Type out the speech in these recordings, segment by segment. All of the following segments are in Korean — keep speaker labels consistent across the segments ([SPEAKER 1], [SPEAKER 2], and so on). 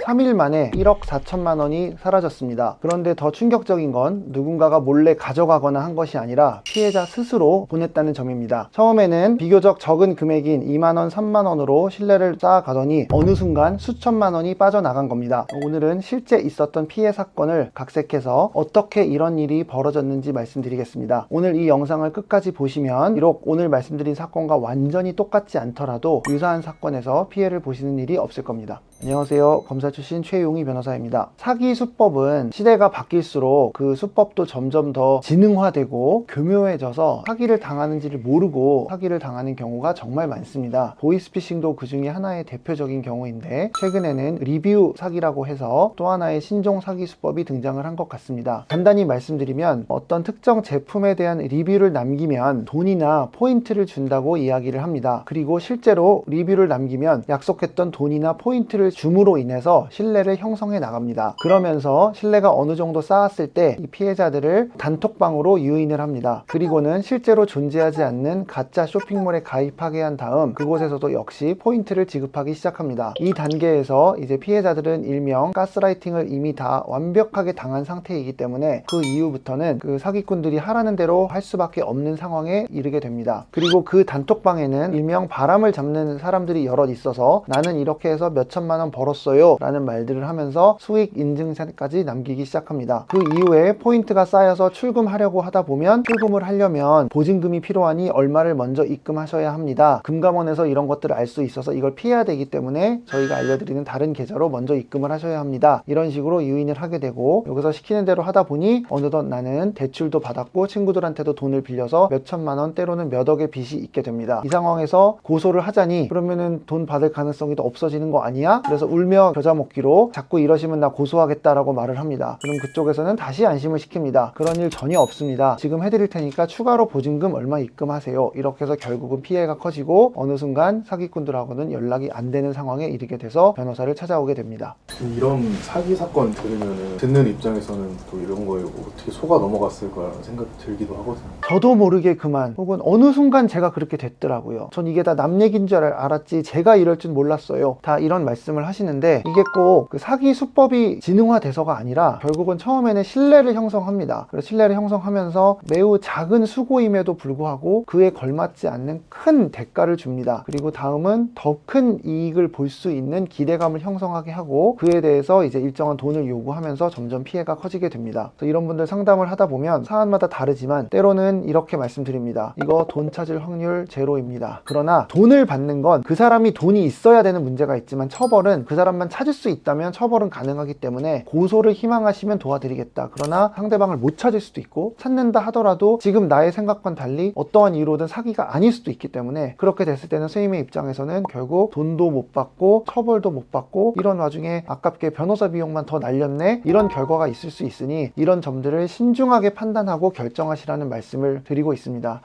[SPEAKER 1] 3일 만에 1억 4천만 원이 사라졌습니다. 그런데 더 충격적인 건 누군가가 몰래 가져가거나 한 것이 아니라 피해자 스스로 보냈다는 점입니다. 처음에는 비교적 적은 금액인 2만 원, 3만 원으로 신뢰를 쌓아가더니 어느 순간 수천만 원이 빠져나간 겁니다. 오늘은 실제 있었던 피해 사건을 각색해서 어떻게 이런 일이 벌어졌는지 말씀드리겠습니다. 오늘 이 영상을 끝까지 보시면 비록 오늘 말씀드린 사건과 완전히 똑같지 않더라도 유사한 사건에서 피해를 보시는 일이 없을 겁니다. 안녕하세요. 검사 출신 최용희 변호사입니다. 사기 수법은 시대가 바뀔수록 그 수법도 점점 더 지능화되고 교묘해져서 사기를 당하는지를 모르고 사기를 당하는 경우가 정말 많습니다. 보이스피싱도 그 중에 하나의 대표적인 경우인데 최근에는 리뷰 사기라고 해서 또 하나의 신종 사기 수법이 등장을 한 것 같습니다. 간단히 말씀드리면 어떤 특정 제품에 대한 리뷰를 남기면 돈이나 포인트를 준다고 이야기를 합니다. 그리고 실제로 리뷰를 남기면 약속했던 돈이나 포인트를 줌으로 인해서 신뢰를 형성해 나갑니다. 그러면서 신뢰가 어느 정도 쌓았을 때 이 피해자들을 단톡방으로 유인을 합니다. 그리고는 실제로 존재하지 않는 가짜 쇼핑몰에 가입하게 한 다음 그곳에서도 역시 포인트를 지급하기 시작합니다. 이 단계에서 이제 피해자들은 일명 가스라이팅을 이미 다 완벽하게 당한 상태이기 때문에 그 이후부터는 그 사기꾼들이 하라는 대로 할 수밖에 없는 상황에 이르게 됩니다. 그리고 그 단톡방에는 일명 바람을 잡는 사람들이 여럿 있어서 나는 이렇게 해서 몇 천만 원 벌었어요 라는 말들을 하면서 수익 인증샷까지 남기기 시작합니다. 그 이후에 포인트가 쌓여서 출금하려고 하다 보면 출금을 하려면 보증금이 필요하니 얼마를 먼저 입금하셔야 합니다. 금감원에서 이런 것들을 알 수 있어서 이걸 피해야 되기 때문에 저희가 알려드리는 다른 계좌로 먼저 입금을 하셔야 합니다. 이런 식으로 유인을 하게 되고 여기서 시키는 대로 하다 보니 어느덧 나는 대출도 받았고 친구들한테도 돈을 빌려서 몇 천만 원 때로는 몇 억의 빚이 있게 됩니다. 이 상황에서 고소를 하자니 그러면은 돈 받을 가능성이 더 없어지는 거 아니야? 그래서 울며 겨자 먹기로 자꾸 이러시면 나 고소하겠다라고 말을 합니다. 그럼 그쪽에서는 다시 안심을 시킵니다. 그런 일 전혀 없습니다. 지금 해드릴 테니까 추가로 보증금 얼마 입금하세요. 이렇게 해서 결국은 피해가 커지고 어느 순간 사기꾼들하고는 연락이 안 되는 상황에 이르게 돼서 변호사를 찾아오게 됩니다.
[SPEAKER 2] 이런 사기 사건 들으면 듣는 입장에서는 또 이런 거에 어떻게 속아 넘어갔을 거라는 생각이 들기도 하거든요.
[SPEAKER 1] 저도 모르게 그만 혹은 어느 순간 제가 그렇게 됐더라고요. 전 이게 다 남 얘기인 줄 알았지 제가 이럴 줄 몰랐어요. 다 이런 말씀을 하시는데 이게 꼭 그 사기 수법이 지능화돼서가 아니라 결국은 처음에는 신뢰를 형성합니다. 그래서 신뢰를 형성하면서 매우 작은 수고임에도 불구하고 그에 걸맞지 않는 큰 대가를 줍니다. 그리고 다음은 더 큰 이익을 볼 수 있는 기대감을 형성하게 하고 그에 대해서 이제 일정한 돈을 요구하면서 점점 피해가 커지게 됩니다. 그래서 이런 분들 상담을 하다 보면 사안마다 다르지만 때로는 이렇게 말씀드립니다. 이거 돈 찾을 확률 제로입니다. 그러나 돈을 받는 건 그 사람이 돈이 있어야 되는 문제가 있지만 처벌은 그 사람만 찾을 수 있다면 처벌은 가능하기 때문에 고소를 희망하시면 도와드리겠다. 그러나 상대방을 못 찾을 수도 있고 찾는다 하더라도 지금 나의 생각과는 달리 어떠한 이유로든 사기가 아닐 수도 있기 때문에 그렇게 됐을 때는 선생님의 입장에서는 결국 돈도 못 받고 처벌도 못 받고 이런 와중에 아깝게 변호사 비용만 더 날렸네 이런 결과가 있을 수 있으니 이런 점들을 신중하게 판단하고 결정하시라는 말씀을 드리고 있습니다.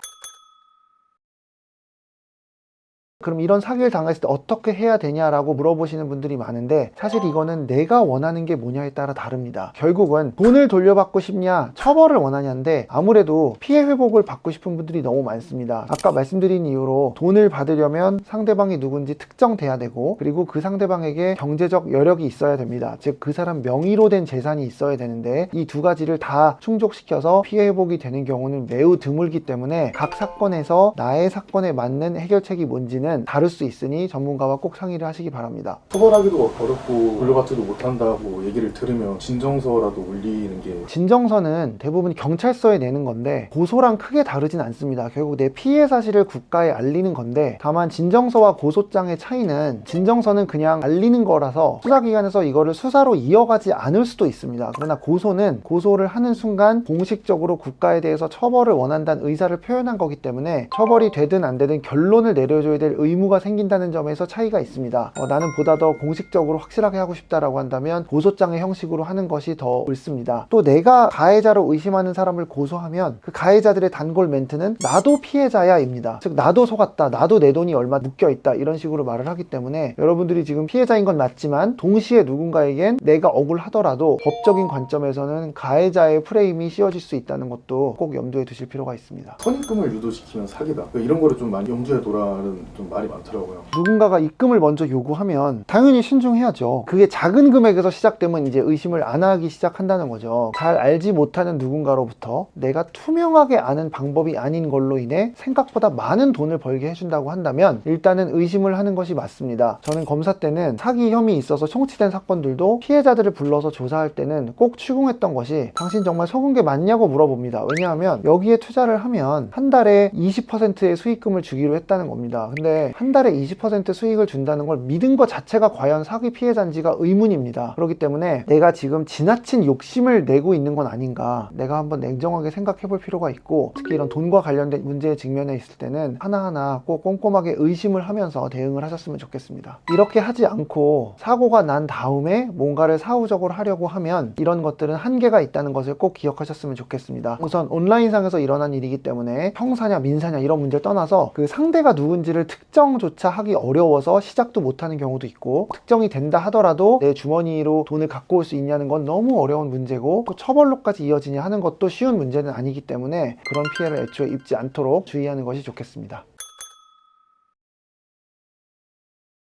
[SPEAKER 1] 그럼 이런 사기를 당했을 때 어떻게 해야 되냐라고 물어보시는 분들이 많은데 사실 이거는 내가 원하는 게 뭐냐에 따라 다릅니다. 결국은 돈을 돌려받고 싶냐 처벌을 원하냐인데 아무래도 피해 회복을 받고 싶은 분들이 너무 많습니다. 아까 말씀드린 이유로 돈을 받으려면 상대방이 누군지 특정돼야 되고 그리고 그 상대방에게 경제적 여력이 있어야 됩니다. 즉 그 사람 명의로 된 재산이 있어야 되는데 이 두 가지를 다 충족시켜서 피해 회복이 되는 경우는 매우 드물기 때문에 각 사건에서 나의 사건에 맞는 해결책이 뭔지는 다를 수 있으니 전문가와 꼭 상의를 하시기 바랍니다.
[SPEAKER 2] 처벌하기도 어렵고 돌려받지도 못한다고 얘기를 들으면 진정서라도 올리는 게
[SPEAKER 1] 진정서는 대부분 경찰서에 내는 건데 고소랑 크게 다르진 않습니다. 결국 내 피해 사실을 국가에 알리는 건데 다만 진정서와 고소장의 차이는 진정서는 그냥 알리는 거라서 수사기관에서 이거를 수사로 이어가지 않을 수도 있습니다. 그러나 고소는 고소를 하는 순간 공식적으로 국가에 대해서 처벌을 원한다는 의사를 표현한 거기 때문에 처벌이 되든 안 되든 결론을 내려줘야 될 의무가 생긴다는 점에서 차이가 있습니다. 나는 보다 더 공식적으로 확실하게 하고 싶다라고 한다면 고소장의 형식으로 하는 것이 더 옳습니다. 또 내가 가해자로 의심하는 사람을 고소하면 그 가해자들의 단골 멘트는 나도 피해자야 입니다. 즉 나도 속았다, 나도 내 돈이 얼마 묶여있다 이런 식으로 말을 하기 때문에 여러분들이 지금 피해자인 건 맞지만 동시에 누군가에겐 내가 억울하더라도 법적인 관점에서는 가해자의 프레임이 씌워질 수 있다는 것도 꼭 염두에 두실 필요가 있습니다.
[SPEAKER 2] 선입금을 유도시키면 사기다. 이런 거를 좀 많이 염두에 둬라는 좀 말이 많더라고요.
[SPEAKER 1] 누군가가 입금을 먼저 요구하면 당연히 신중해야죠. 그게 작은 금액에서 시작되면 이제 의심을 안 하기 시작한다는 거죠. 잘 알지 못하는 누군가로부터 내가 투명하게 아는 방법이 아닌 걸로 인해 생각보다 많은 돈을 벌게 해준다고 한다면 일단은 의심을 하는 것이 맞습니다. 저는 검사 때는 사기 혐의 있어서 송치된 사건들도 피해자들을 불러서 조사할 때는 꼭 추궁했던 것이 당신 정말 속은 게 맞냐고 물어봅니다. 왜냐하면 여기에 투자를 하면 한 달에 20%의 수익금을 주기로 했다는 겁니다. 근데 한 달에 20% 수익을 준다는 걸 믿은 것 자체가 과연 사기 피해자인지가 의문입니다. 그렇기 때문에 내가 지금 지나친 욕심을 내고 있는 건 아닌가, 내가 한번 냉정하게 생각해 볼 필요가 있고, 특히 이런 돈과 관련된 문제에 직면해 있을 때는 하나하나 꼭 꼼꼼하게 의심을 하면서 대응을 하셨으면 좋겠습니다. 이렇게 하지 않고 사고가 난 다음에 뭔가를 사후적으로 하려고 하면 이런 것들은 한계가 있다는 것을 꼭 기억하셨으면 좋겠습니다. 우선 온라인상에서 일어난 일이기 때문에 형사냐 민사냐 이런 문제를 떠나서 그 상대가 누군지를 특정조차 하기 어려워서 시작도 못하는 경우도 있고, 특정이 된다 하더라도 내 주머니로 돈을 갖고 올 수 있냐는 건 너무 어려운 문제고, 또 처벌로까지 이어지냐 하는 것도 쉬운 문제는 아니기 때문에 그런 피해를 애초에 입지 않도록 주의하는 것이 좋겠습니다.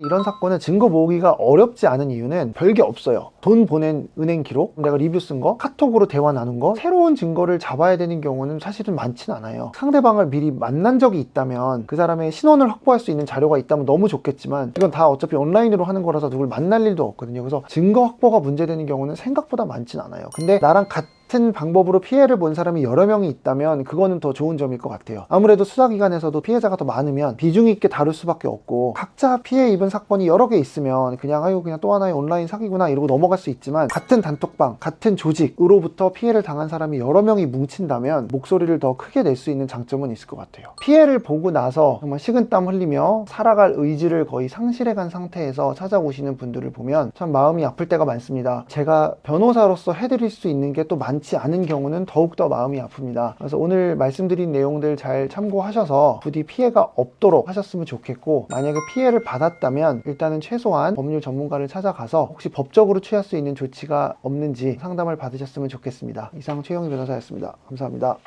[SPEAKER 1] 이런 사건은 증거 모으기가 어렵지 않은 이유는 별게 없어요. 돈 보낸 은행 기록, 내가 리뷰 쓴 거, 카톡으로 대화 나눈 거, 새로운 증거를 잡아야 되는 경우는 사실은 많진 않아요. 상대방을 미리 만난 적이 있다면, 그 사람의 신원을 확보할 수 있는 자료가 있다면 너무 좋겠지만 이건 다 어차피 온라인으로 하는 거라서 누굴 만날 일도 없거든요. 그래서 증거 확보가 문제되는 경우는 생각보다 많진 않아요. 근데 나랑 같은 방법으로 피해를 본 사람이 여러 명이 있다면 그거는 더 좋은 점일 것 같아요. 아무래도 수사기관에서도 피해자가 더 많으면 비중 있게 다룰 수밖에 없고, 각자 피해 입은 사건이 여러 개 있으면 그냥 아유 그냥 또 하나의 온라인 사기구나 이러고 넘어갈 수 있지만, 같은 단톡방, 같은 조직으로부터 피해를 당한 사람이 여러 명이 뭉친다면 목소리를 더 크게 낼 수 있는 장점은 있을 것 같아요. 피해를 보고 나서 정말 식은땀 흘리며 살아갈 의지를 거의 상실해간 상태에서 찾아오시는 분들을 보면 참 마음이 아플 때가 많습니다. 제가 변호사로서 해드릴 수 있는 게 또 많지 않은 경우는 더욱더 마음이 아픕니다. 그래서 오늘 말씀드린 내용들 잘 참고하셔서 부디 피해가 없도록 하셨으면 좋겠고, 만약에 피해를 받았다면 일단은 최소한 법률 전문가를 찾아가서 혹시 법적으로 취할 수 있는 조치가 없는지 상담을 받으셨으면 좋겠습니다. 이상 최영희 변호사였습니다. 감사합니다.